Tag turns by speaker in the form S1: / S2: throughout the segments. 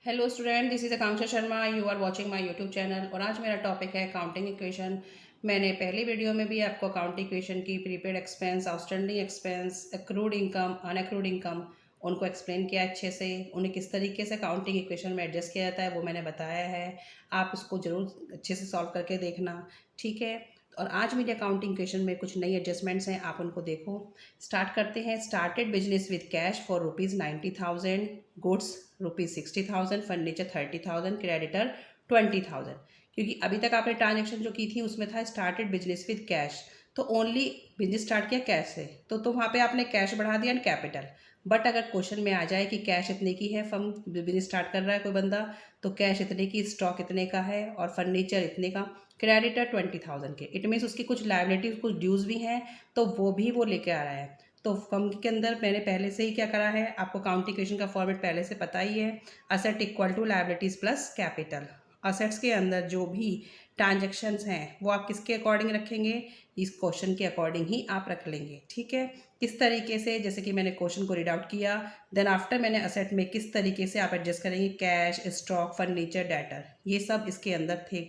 S1: Hello student, this is Akanksha Sharma. You are watching my YouTube channel और आज मेरा topic है अकाउंटिंग इक्वेशन। मैंने पहली वीडियो में भी आपको अकाउंटिंग इक्वेशन की prepaid expense, outstanding expense, accrued income, unaccrued income उनको एक्सप्लेन किया अच्छे से। उन्हें किस तरीके से अकाउंटिंग इक्वेशन में एडजस्ट किया जाता है वो मैंने बताया है। आप उसको ज़रूर अच्छे से सॉल्व करके देखना, ठीक है। और आज मेरे अकाउंटिंग इक्वेशन में कुछ नई एडजस्टमेंट्स हैं, आप उनको देखो। स्टार्ट करते हैं। Started business with cash for ₹90,000, goods ₹60,000, furniture 30,000, creditor 20,000। क्योंकि अभी तक आपने ट्रांजेक्शन जो की थी उसमें था स्टार्टेड बिजनेस विद कैश, तो ओनली बिजनेस स्टार्ट किया कैश से, तो वहाँ पे आपने कैश बढ़ा दिया एंड कैपिटल। बट अगर क्वेश्चन में आ जाए कि कैश इतने की है, फर्म बिजनेस स्टार्ट कर रहा है कोई बंदा, तो कैश इतने की, स्टॉक इतने का है और फर्नीचर इतने का, क्रेडिटर 20,000 के। इट मीन्स उसकी कुछ लाइबिलिटीज, कुछ ड्यूज भी हैं, तो वो भी वो लेके आ रहा है। तो फर्म के अंदर मैंने पहले से ही क्या करा है, आपको अकाउंटिंग इक्वेशन का फॉर्मेट पहले से पता ही है। Asset equal to liabilities plus capital. Assets के अंदर जो भी ट्रांजेक्शन्स हैं वो आप किसके अकॉर्डिंग रखेंगे, इस क्वेश्चन के अकॉर्डिंग ही आप रख लेंगे, ठीक है। किस तरीके से, जैसे कि मैंने क्वेश्चन को रीड आउट किया, देन आफ्टर मैंने असेट में किस तरीके से आप एडजस्ट करेंगे, कैश, स्टॉक, फर्नीचर, डेटर, ये सब इसके अंदर थे।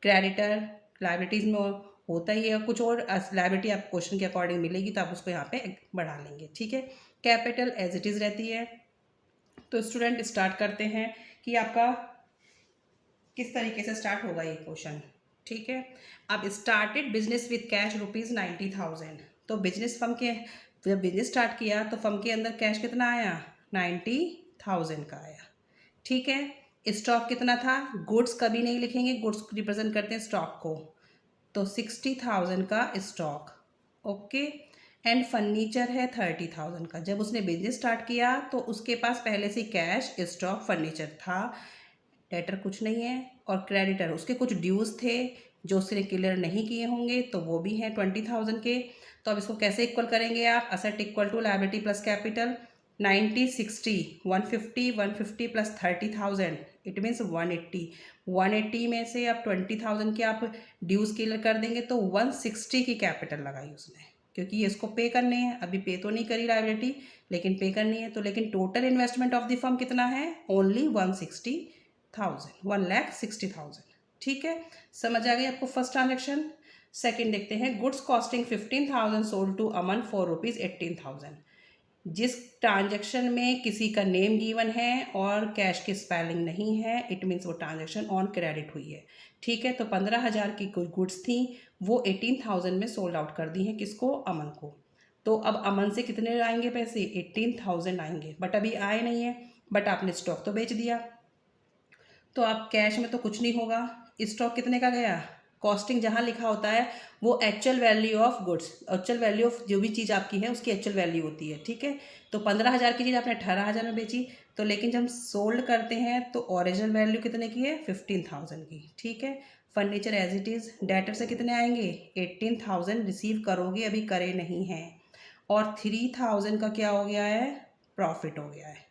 S1: क्रेडिटर लाइबिलिटीज़ में होता ही है, कुछ और लाइबिलिटी आप क्वेश्चन के अकॉर्डिंग मिलेगी तो आप उसको यहाँ पे बढ़ा लेंगे, ठीक है। कैपिटल एज इट इज़ रहती है। तो स्टूडेंट स्टार्ट करते हैं कि आपका किस तरीके से स्टार्ट होगा ये क्वेश्चन, ठीक है। अब स्टार्टेड बिजनेस विद कैश ₹90,000। तो बिजनेस फर्म के, जब बिजनेस स्टार्ट किया तो फर्म के अंदर कैश कितना आया, 90,000 का आया, ठीक है। स्टॉक कितना था, गुड्स कभी नहीं लिखेंगे, गुड्स रिप्रेजेंट करते हैं स्टॉक को, तो 60,000 का स्टॉक, ओके। एंड फर्नीचर है 30,000 का। जब उसने बिजनेस स्टार्ट किया तो उसके पास पहले से कैश, स्टॉक, फर्नीचर था, डेटर कुछ नहीं है। और क्रेडिटर, उसके कुछ ड्यूज थे जो उसने क्लियर नहीं किए होंगे, तो वो भी हैं 20,000 के। तो अब इसको कैसे इक्वल करेंगे आप, asset equal to liability plus capital. 90, 60, 150, 150 plus 30,000, it means 180। 180 में से अब 20,000 के आप ड्यूज क्लियर कर देंगे तो 160 की कैपिटल लगाई उसने, क्योंकि ये इसको पे करने हैं। अभी पे तो नहीं करी लाइबिलिटी, लेकिन पे करनी है। तो लेकिन total investment of the firm कितना है, ओनली 160,000, 1,60,000, ठीक है। समझ आ गई आपको फर्स्ट ट्रांजेक्शन। सेकंड देखते हैं। Goods costing 15,000 sold to Aman for ₹18,000। जिस ट्रांजेक्शन में किसी का नेम गिवन है और कैश की स्पेलिंग नहीं है, इट मीन्स वो ट्रांजेक्शन ऑन क्रेडिट हुई है, ठीक है। तो 15,000 की कुछ गुड्स थी, वो 18,000 में सोल्ड आउट कर दी हैं, किसको, अमन को। तो अब अमन से कितने आएंगे पैसे, 18,000 आएंगे, बट अभी आए नहीं है, बट आपने स्टॉक तो बेच दिया, तो आप कैश में तो कुछ नहीं होगा। स्टॉक कितने का गया, कॉस्टिंग जहाँ लिखा होता है वो actual value of goods, actual value of जो भी चीज़ आपकी है उसकी एक्चुअल वैल्यू होती है, ठीक है। तो 15,000 की चीज़ आपने 18,000 में बेची, तो लेकिन जब हम सोल्ड करते हैं तो ओरिजिनल वैल्यू कितने की है, 15,000 की, ठीक है। Furniture as it is. Debtor से कितने आएंगे, 18,000 रिसीव करोगे, अभी करे नहीं हैं। और 3,000 का क्या हो गया है, प्रॉफिट हो गया है,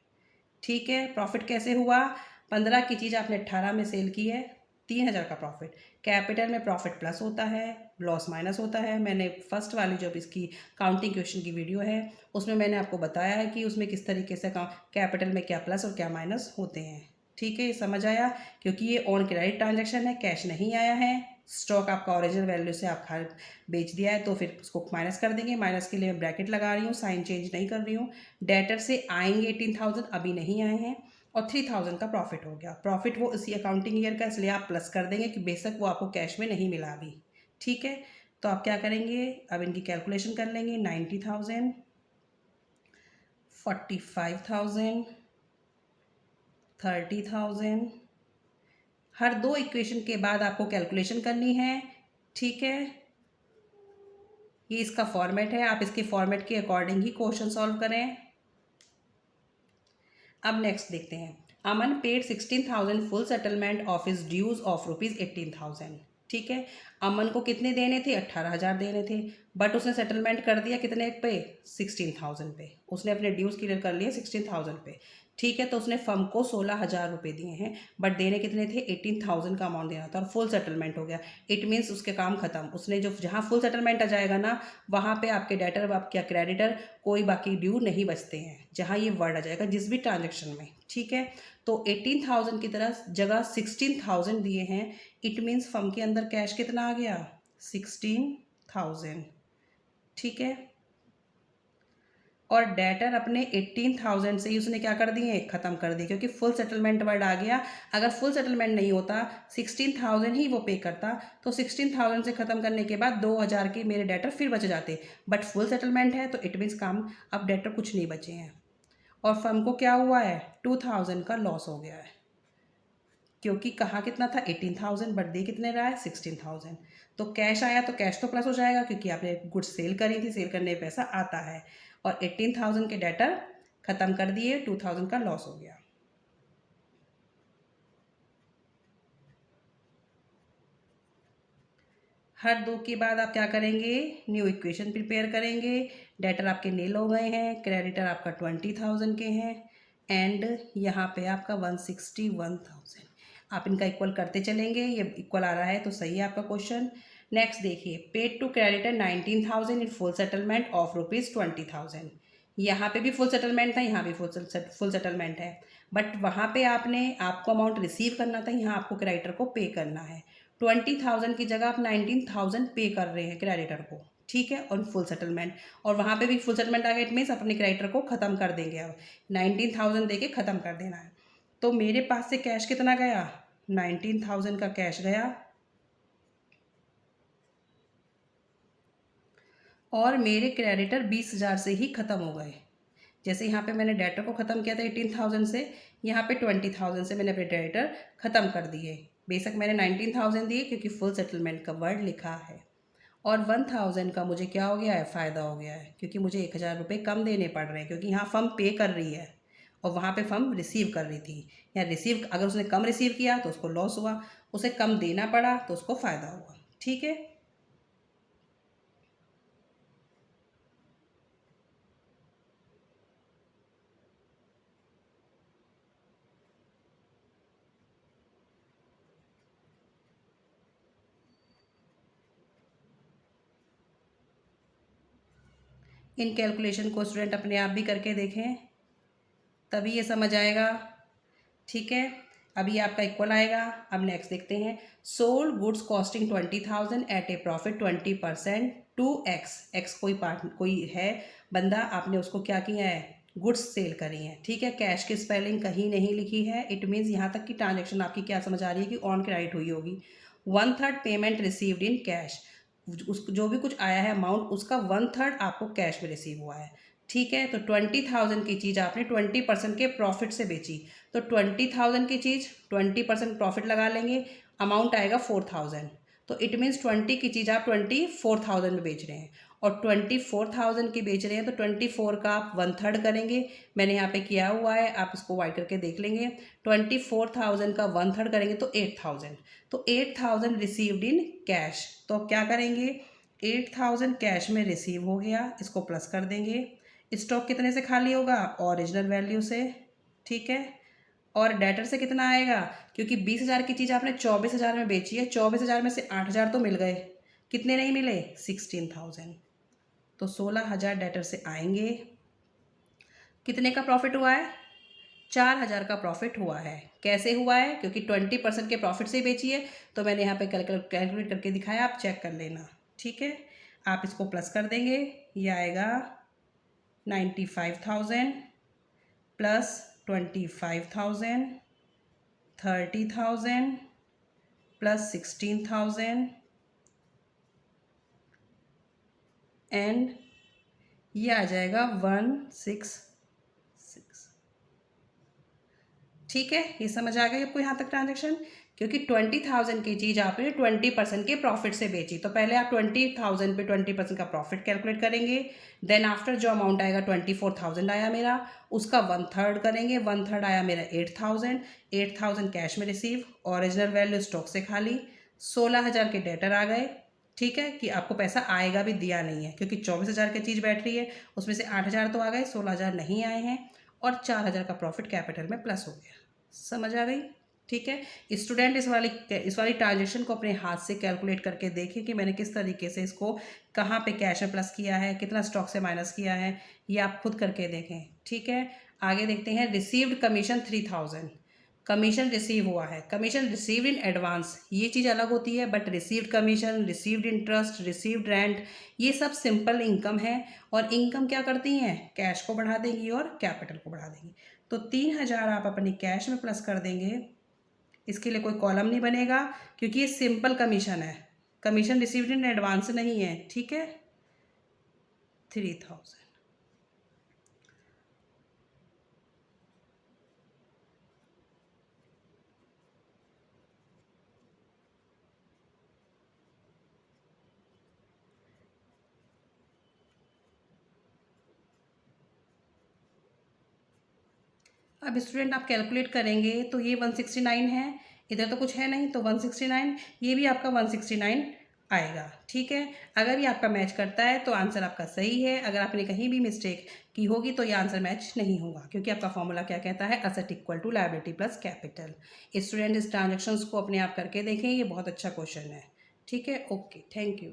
S1: ठीक है। प्रॉफिट कैसे हुआ, 15 की चीज़ आपने 18 में सेल की है, 3,000 का प्रॉफिट। कैपिटल में प्रॉफिट प्लस होता है, लॉस माइनस होता है। मैंने फर्स्ट वाली जो इसकी काउंटिंग क्वेश्चन की वीडियो है उसमें मैंने आपको बताया है कि उसमें किस तरीके से कैपिटल में क्या प्लस और क्या माइनस होते हैं, ठीक है। ये समझ आया, क्योंकि ये ऑन क्रेडिट ट्रांजेक्शन है, कैश नहीं आया है। स्टॉक आपका ओरिजिनल वैल्यू से आप बेच दिया है, तो फिर उसको माइनस कर देंगे। माइनस के लिए मैं ब्रैकेट लगा रही हूँ, साइन चेंज नहीं कर रही हूँ। डेटर से आएंगे 18,000, अभी नहीं आए हैं। और 3,000 का प्रॉफिट हो गया। प्रॉफिट वो इसी अकाउंटिंग ईयर का, इसलिए आप प्लस कर देंगे कि बेशक वो आपको कैश में नहीं मिला अभी, ठीक है। तो आप क्या करेंगे, अब इनकी कैलकुलेशन कर लेंगे। 90,000, 45,000, 30,000। हर दो इक्वेशन के बाद आपको कैलकुलेशन करनी है, ठीक है। ये इसका फॉर्मेट है, आप इसके फॉर्मेट के अकॉर्डिंग ही क्वेश्चन सॉल्व करें। अब नेक्स्ट देखते हैं। Aman paid 16,000 full settlement of his dues of ₹18,000, ठीक है। अमन को कितने देने थे, 18,000 देने थे, बट उसने सेटलमेंट कर दिया कितने पे, 16,000 पे। उसने अपने ड्यूज क्लियर कर लिए 16,000 पे। ठीक है, तो उसने फर्म को 16,000 रुपये दिए हैं, बट देने कितने थे, 18,000 का अमाउंट देना था और फुल सेटलमेंट हो गया। इट मीन्स उसके काम खत्म। उसने जो जहाँ फुल सेटलमेंट आ जाएगा ना, वहाँ पे आपके डेटर, आपके क्रेडिटर, कोई बाकी ड्यू नहीं बचते हैं, जहाँ ये वर्ड आ जाएगा जिस भी ट्रांजेक्शन में। ठीक है, तो 18,000 की तरह जगह 16,000 दिए हैं। इट मीन्स फर्म के अंदर कैश कितना आ गया, 16,000। ठीक है, और डेटर अपने 18,000 से ही उसने क्या कर दिए, ख़त्म कर दिए, क्योंकि फुल सेटलमेंट वर्ड आ गया। अगर फुल सेटलमेंट नहीं होता, 16,000 ही वो पे करता, तो 16,000 से ख़त्म करने के बाद 2,000 के मेरे डेटर फिर बच जाते। बट फुल सेटलमेंट है तो इट मीन्स काम, अब डेटर कुछ नहीं बचे हैं। और फर्म को क्या हुआ है, 2,000 का लॉस हो गया है, क्योंकि कहाँ कितना था, 18,000, बट दे कितने रहा है, 16,000। तो कैश आया तो कैश तो प्लस हो जाएगा, क्योंकि आपने गुड्स सेल करी थी, सेल करने में पैसा आता है। और 18,000 के डेटर ख़त्म कर दिए, 2,000 का लॉस हो गया। हर दो के बाद आप क्या करेंगे, न्यू इक्वेशन प्रिपेयर करेंगे। डेटर आपके नील हो गए हैं, क्रेडिटर आपका 20,000 के हैं, एंड यहाँ पे आपका 161,000। आप इनका इक्वल करते चलेंगे, ये इक्वल आ रहा है तो सही है आपका क्वेश्चन। नेक्स्ट देखिए, paid to creditor 19,000 in full settlement of ₹20,000। यहाँ पे भी फुल सेटलमेंट था, यहाँ भी फुल सेटलमेंट है, बट वहाँ पे आपको अमाउंट रिसीव करना था, यहाँ आपको क्रेडिटर को पे करना है। 20,000 की जगह आप 19,000 पे कर रहे हैं क्रेडिटर को। ठीक है, और फुल सेटलमेंट, और वहाँ पे भी फुल सेटलमेंट आ गया, इट मीन्स अपने क्रेडिटर को ख़त्म कर देंगे। अब 19,000 दे के ख़त्म कर देना है। तो मेरे पास से कैश कितना गया, 19,000 का कैश गया, और मेरे क्रेडिटर 20,000 से ही ख़त्म हो गए। जैसे यहाँ पे मैंने डेटर को ख़त्म किया था 18,000 से, यहाँ पे 20,000 से मैंने अपने डेटर ख़त्म कर दिए। बेशक मैंने 19,000 दिए, क्योंकि फुल सेटलमेंट का वर्ड लिखा है। और 1,000 का मुझे क्या हो गया है, फ़ायदा हो गया है, क्योंकि मुझे 1,000 रुपये कम देने पड़ रहे हैं, क्योंकि यहाँ फर्म पे कर रही है और वहाँ पे फर्म रिसीव कर रही थी। या रिसीव, अगर उसने कम रिसीव किया तो उसको लॉस हुआ, उसे कम देना पड़ा तो उसको फ़ायदा हुआ। ठीक है, इन कैलकुलेशन को स्टूडेंट अपने आप भी करके देखें, तभी ये समझ आएगा। ठीक है, अभी आपका इक्वल आएगा। अब नेक्स्ट देखते हैं, sold goods costing 20,000 at a profit 20% to X. X कोई है बंदा, आपने उसको क्या किया है, गुड्स सेल करी है। ठीक है, कैश की स्पेलिंग कहीं नहीं लिखी है, इट मीन्स यहाँ तक की ट्रांजेक्शन आपकी क्या समझ आ रही है कि ऑन क्रेडिट हुई होगी। 1/3 पेमेंट रिसीव्ड इन कैश, उस जो भी कुछ आया है अमाउंट, उसका 1/3 आपको कैश में रिसीव हुआ है। ठीक है, तो 20,000 की चीज़ आपने 20% के प्रॉफिट से बेची, तो 20,000 की चीज़ 20% प्रॉफिट लगा लेंगे, अमाउंट आएगा 4,000। तो इट मीन्स 20 की चीज़ आप 24,000 में बेच रहे हैं, और 24,000 की बेच रहे हैं, तो 24 का आप 1/3 करेंगे। मैंने यहाँ पे किया हुआ है, आप इसको वाइट करके देख लेंगे। 24,000 का 1/3 करेंगे तो 8,000, तो 8,000 रिसीव्ड इन कैश। तो अब क्या करेंगे, 8,000 कैश में रिसीव हो गया, इसको प्लस कर देंगे। स्टॉक कितने से खाली होगा, ओरिजिनल वैल्यू से। ठीक है, और डेटर से कितना आएगा, क्योंकि 20,000 की चीज़ आपने 24,000 में बेची है, 24,000 में से 8,000 तो मिल गए, कितने नहीं मिले, 16,000। तो 16,000 डेटर से आएंगे। कितने का प्रॉफिट हुआ है, 4,000 का प्रॉफिट हुआ है। कैसे हुआ है, क्योंकि 20% के प्रॉफिट से ही बेची है, तो मैंने यहाँ पे कैलकुलेट करके दिखाया, आप चेक कर लेना। ठीक है, आप इसको प्लस कर देंगे, ये आएगा 95,000 प्लस 25,000, 30,000 प्लस 16,000, एंड ये आ जाएगा 166। ठीक है, ये समझ आ गई आपको यहाँ तक ट्रांजेक्शन, क्योंकि 20,000 की चीज़ आपने 20% के प्रॉफिट से बेची, तो पहले आप 20,000 पे 20% का प्रॉफिट कैलकुलेट करेंगे। देन आफ्टर जो अमाउंट आएगा 24,000 आया मेरा, उसका 1/3 करेंगे, 1/3 आया मेरा 8,000, 8,000 कैश में रिसीव, ओरिजिनल वैल्यू स्टॉक से खाली, 16,000 के डेटर आ गए। ठीक है, कि आपको पैसा आएगा भी दिया नहीं है, क्योंकि 24,000 की चीज़ बैठ रही है, उसमें से 8,000 तो आ गए, 16,000 नहीं आए हैं। और 4,000 का प्रॉफिट कैपिटल में प्लस हो गया। समझ आ गई? ठीक है। स्टूडेंट इस वाली ट्रांजेक्शन को अपने हाथ से कैलकुलेट करके देखें कि मैंने किस तरीके से इसको कहाँ पे कैश में प्लस किया है, कितना स्टॉक से माइनस किया है, ये आप खुद करके देखें। ठीक है। आगे देखते हैं रिसीव्ड कमीशन 3,000। कमीशन रिसीव हुआ है, कमीशन रिसीव्ड इन एडवांस, ये चीज़ अलग होती है, but received commission, received interest, received rent, ये सब सिंपल इनकम है। और इनकम क्या करती हैं? कैश को बढ़ा देंगी और कैपिटल को बढ़ा देंगी। तो 3,000 आप अपनी कैश में प्लस कर देंगे, इसके लिए कोई कॉलम नहीं बनेगा क्योंकि ये सिंपल कमीशन है, कमीशन रिसीव्ड इन एडवांस नहीं है। ठीक है। 3,000। अब स्टूडेंट आप कैलकुलेट करेंगे तो ये 169 है, इधर तो कुछ है नहीं, तो 169, ये भी आपका 169 आएगा। ठीक है। अगर ये आपका मैच करता है तो आंसर आपका सही है। अगर आपने कहीं भी मिस्टेक की होगी तो ये आंसर मैच नहीं होगा, क्योंकि आपका फॉर्मूला क्या कहता है? Asset equal to liability plus capital. Student इस ट्रांजेक्शन्स को अपने आप करके देखें, ये बहुत अच्छा क्वेश्चन है। ठीक है। Okay, thank you.